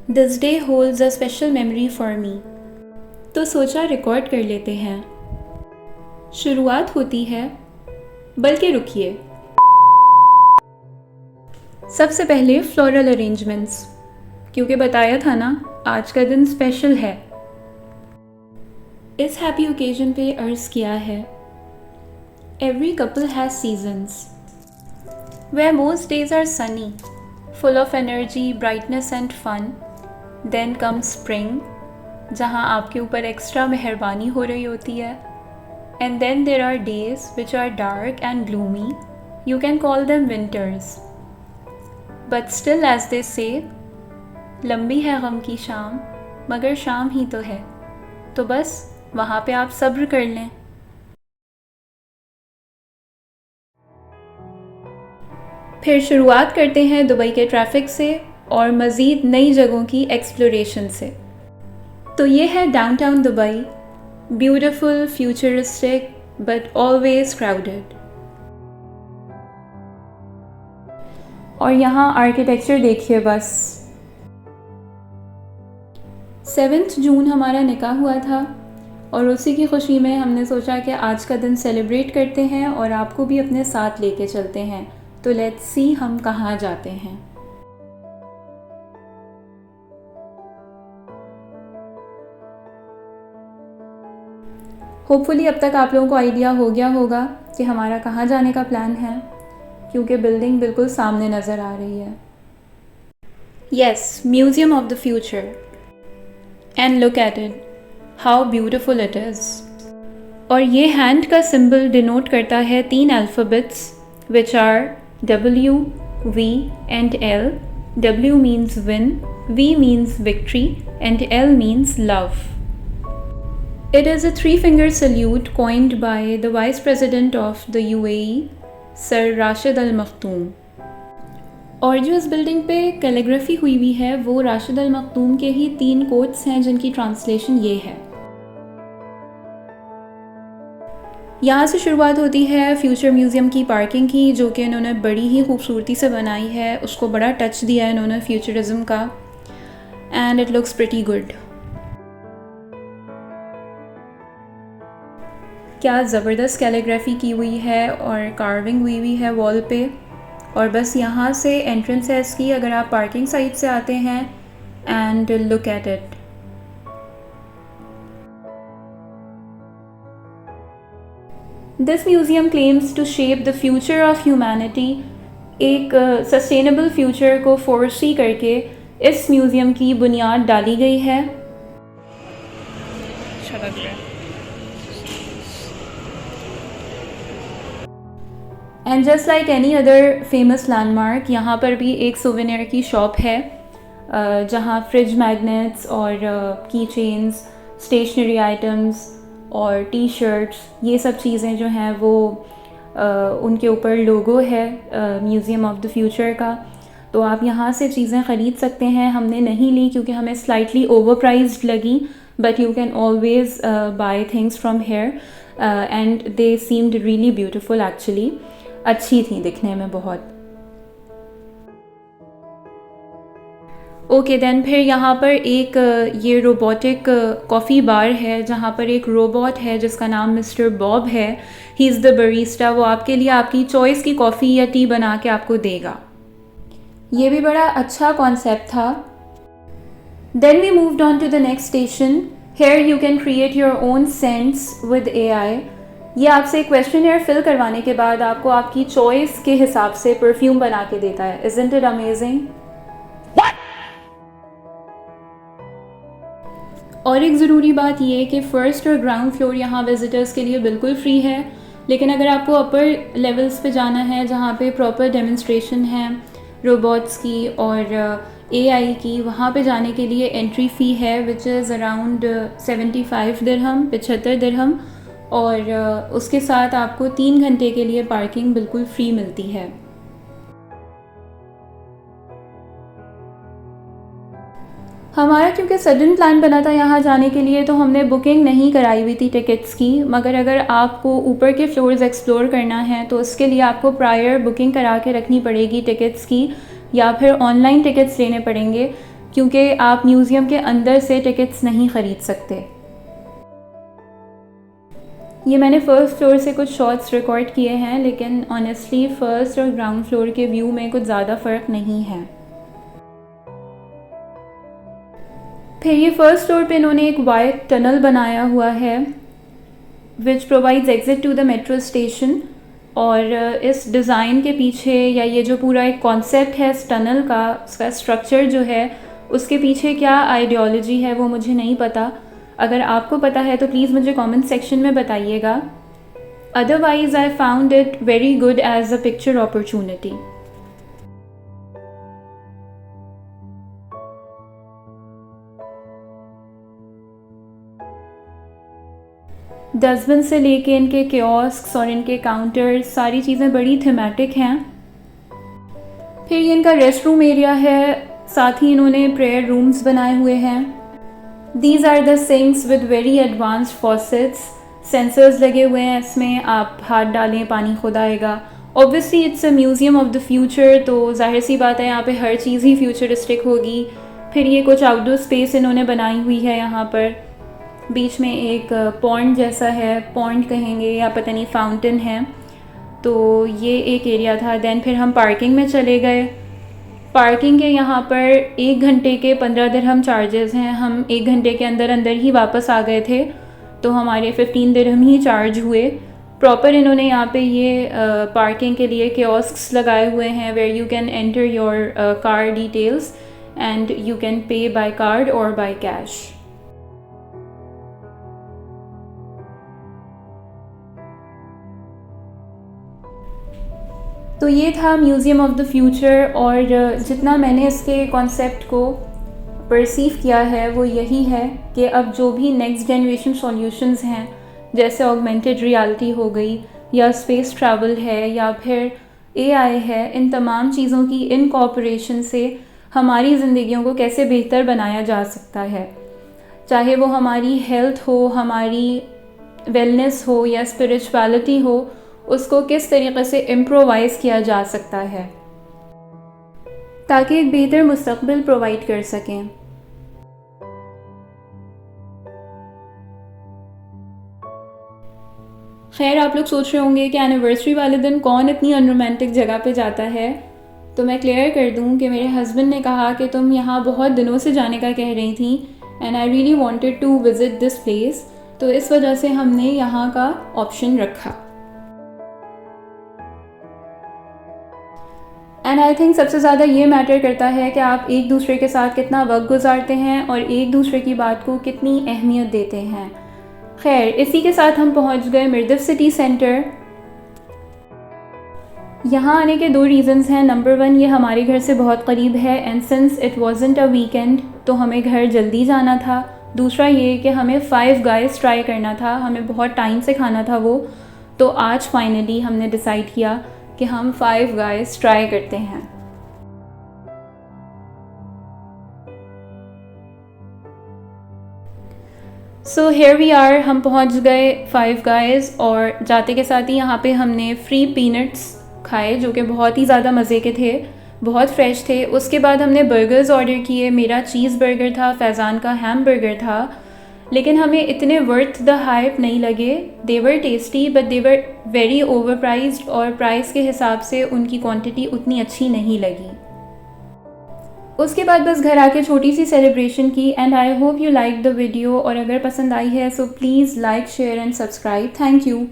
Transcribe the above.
This day holds a special memory for me. तो सोचा record कर लेते हैं। शुरुआत होती है, बल्कि रुकिए, सबसे पहले फ्लोरल अरेंजमेंट्स, क्योंकि बताया था ना आज का दिन स्पेशल है। इस हैप्पी ओकेजन पे अर्ज़ किया है, every couple has seasons where most days are sunny, full of energy, brightness and fun. Then comes spring, जहाँ आपके ऊपर एक्स्ट्रा मेहरबानी हो रही होती है. And then there are days which are dark and gloomy. You can call them winters. But still, as they say, लंबी है गम की शाम, मगर शाम ही तो है. तो बस वहाँ पे आप सब्र कर लें. फिर शुरुआत करते हैं दुबई के ट्रैफिक से और मज़ीद नई जगहों की एक्सप्लोरेशन से. तो ये है downtown Dubai, beautiful, futuristic but always crowded. और यहाँ आर्किटेक्चर देखिए बस. 7 जून हमारा निकाह हुआ था और उसी की खुशी में हमने सोचा कि आज का दिन सेलिब्रेट करते हैं और आपको भी अपने साथ लेके चलते हैं. तो लेट्स सी हम कहाँ जाते हैं. होपफुली अब तक आप लोगों को आइडिया हो गया होगा कि हमारा कहाँ जाने का प्लान है, क्योंकि बिल्डिंग बिल्कुल सामने नज़र आ रही है. Yes, museum of the future. And look at it, how beautiful it is. और ये हैंड का सिंबल डिनोट करता है 3 alphabets which are W, V and L. W means win, V means victory and L means love. It is a 3-finger salute coined by the Vice President of the UAE, Sir Rashid Al Maktoum. और जो इस building पे calligraphy हुई हुई है वो राशिद अल मखतूम के ही 3 quotes हैं जिनकी ट्रांसलेशन ये है. यहाँ से शुरुआत होती है फ्यूचर म्यूज़ियम की पार्किंग की, जो कि इन्होंने बड़ी ही खूबसूरती से बनाई है. उसको बड़ा टच दिया है इन्होंने फ्यूचरिज्म का. And it looks pretty good. क्या ज़बरदस्त कैलीग्राफी की हुई है और कार्विंग हुई हुई है वॉल पे. और बस यहाँ से एंट्रेंस है इसकी अगर आप पार्किंग साइड से आते हैं. And look at it. This museum claims to shape the future of humanity. एक सस्टेनेबल फ्यूचर को फोरसी करके इस म्यूज़ियम की बुनियाद डाली गई है. And just like any other famous landmark, यहाँ पर भी एक सोवेनियर की शॉप है जहाँ फ्रिज मैग्नेट्स और की चेन्स, स्टेशनरी आइटम्स और टी शर्ट्स, ये सब चीज़ें जो हैं वो उनके ऊपर लोगो है म्यूज़ियम ऑफ द फ्यूचर का. तो आप यहाँ से चीज़ें ख़रीद सकते हैं. हमने नहीं ली क्योंकि हमें स्लाइटली ओवर प्राइज्ड लगी, but you can always buy things from here. And they seemed really beautiful actually. अच्छी थी दिखने में बहुत. ओके देन फिर यहाँ पर एक ये रोबोटिक कॉफ़ी बार है जहाँ पर एक रोबोट है जिसका नाम मिस्टर बॉब है. He is the barista. वो आपके लिए आपकी चॉइस की कॉफ़ी या टी बना के आपको देगा. ये भी बड़ा अच्छा कॉन्सेप्ट था. Then we moved on to the next station. Here you can create your own scents with AI. ये आपसे क्वेश्चनर फिल करवाने के बाद आपको आपकी चॉइस के हिसाब से परफ्यूम बना के देता है. Isn't it amazing? और एक ज़रूरी बात ये कि फ़र्स्ट और ग्राउंड फ्लोर यहाँ विज़िटर्स के लिए बिल्कुल फ्री है, लेकिन अगर आपको अपर लेवल्स पे जाना है जहाँ पे प्रॉपर डेमोन्स्ट्रेशन है रोबोट्स की और AI की, वहाँ पे जाने के लिए एंट्री फ़ी है विच इज़ अराउंड 75 दिरहम, 75 दिरहम. और उसके साथ आपको 3 घंटे के लिए पार्किंग बिल्कुल फ्री मिलती है. हमारा क्योंकि सडन प्लान बना था यहाँ जाने के लिए तो हमने बुकिंग नहीं कराई हुई थी टिकट्स की. मगर अगर आपको ऊपर के फ्लोर्स एक्सप्लोर करना है तो उसके लिए आपको प्रायर बुकिंग करा के रखनी पड़ेगी टिकट्स की, या फिर ऑनलाइन टिकट्स लेने पड़ेंगे. क्योंकि आप म्यूज़ियम के अंदर से टिकट्स नहीं ख़रीद सकते। ये मैंने फ़र्स्ट फ्लोर से कुछ शॉट्स रिकॉर्ड किए हैं, लेकिन ऑनेस्टली फ़र्स्ट और ग्राउंड फ्लोर के व्यू में कुछ ज़्यादा फ़र्क नहीं है। फिर ये फ़र्स्ट फ्लोर पे इन्होंने एक वाइट टनल बनाया हुआ है which provides exit to the metro station. और इस डिज़ाइन के पीछे, या ये जो पूरा एक कॉन्सेप्ट है इस टनल का, उसका स्ट्रक्चर जो है, उसके पीछे क्या आइडियोलॉजी है वो मुझे नहीं पता। अगर आपको पता है तो प्लीज़ मुझे कमेंट सेक्शन में बताइएगा। Otherwise I found it very good as a picture opportunity. Dustbin से लेके इनके कियोस्क्स और इनके काउंटर्स, सारी चीज़ें बड़ी थीमेटिक हैं। फिर ये इनका रेस्ट रूम एरिया है, साथ ही इन्होंने प्रेयर रूम्स बनाए हुए हैं। These are the sinks with very advanced faucets, sensors लगे हुए हैं इसमें, आप हाथ डालें पानी खुद आएगा। Obviously it's a museum of the future, तो जाहिर सी बात है यहाँ पे हर चीज़ ही फ्यूचरिस्टिक होगी। फिर ये कुछ आउटडोर स्पेस इन्होंने बनाई हुई है। यहाँ पर बीच में एक पॉन्ड जैसा है, पॉन्ड कहेंगे या पता नहीं, फाउंटेन है। तो ये एक एरिया था। देन फिर हम पार्किंग में चले गए। पार्किंग के यहाँ पर 1 घंटे के 15 दिरहम चार्जेस हैं। हम 1 घंटे के अंदर अंदर ही वापस आ गए थे, तो हमारे 15 दिरहम ही चार्ज हुए। प्रॉपर इन्होंने यहाँ पे ये पार्किंग के लिए कियोस्क्स लगाए हुए हैं where you can enter your car details and you can pay by card और बाय कैश। तो ये था म्यूज़ियम ऑफ द फ्यूचर, और जितना मैंने इसके कॉन्सेप्ट को परसीव किया है वो यही है कि अब जो भी नेक्स्ट जनरेशन सॉल्यूशंस हैं, जैसे ऑगमेंटेड रियलिटी हो गई, या स्पेस ट्रैवल है, या फिर एआई है, इन तमाम चीज़ों की इनकॉर्पोरेशन से हमारी ज़िंदगियों को कैसे बेहतर बनाया जा सकता है। चाहे वो हमारी हेल्थ हो, हमारी वेलनेस हो, या स्पिरिचुअलिटी हो, उसको किस तरीक़े से इम्प्रोवाइज़ किया जा सकता है ताकि एक बेहतर मुस्तक़बिल प्रोवाइड कर सकें। खैर, आप लोग सोच रहे होंगे कि एनिवर्सरी वाले दिन कौन इतनी अनरोमांटिक जगह पे जाता है, तो मैं क्लियर कर दूं कि मेरे हस्बैंड ने कहा कि तुम यहाँ बहुत दिनों से जाने का कह रही थी and I really wanted to visit this place, तो इस वजह से हमने यहाँ का ऑप्शन रखा। एंड आई थिंक सबसे ज़्यादा ये मैटर करता है कि आप एक दूसरे के साथ कितना वक्त गुजारते हैं और एक दूसरे की बात को कितनी अहमियत देते हैं। खैर, इसी के साथ हम पहुंच गए मिर्दिफ सिटी सेंटर। यहाँ आने के 2 रीज़न्स हैं। नंबर 1, ये हमारे घर से बहुत करीब है and since it wasn't a weekend तो हमें घर जल्दी जाना था। दूसरा ये कि हमें 5 गाइस ट्राई करना था, हमें बहुत टाइम से खाना था वो, तो आज फाइनली हमने डिसाइड किया कि हम 5 गाइस ट्राई करते हैं। सो हेयर वी आर, हम पहुंच गए 5 गाइस, और जाते के साथ ही यहाँ पे हमने फ्री पीनट्स खाए जो कि बहुत ही ज़्यादा मज़े के थे, बहुत फ्रेश थे। उसके बाद हमने बर्गर्स ऑर्डर किए। मेरा चीज़ बर्गर था, फैज़ान का हैम बर्गर था, लेकिन हमें इतने वर्थ द हाइप नहीं लगे। They were tasty but they were very overpriced, और प्राइस के हिसाब से उनकी क्वांटिटी उतनी अच्छी नहीं लगी। उसके बाद बस घर आके छोटी सी सेलिब्रेशन की। And I hope you like the video, और अगर पसंद आई है so please like, share and subscribe. Thank you.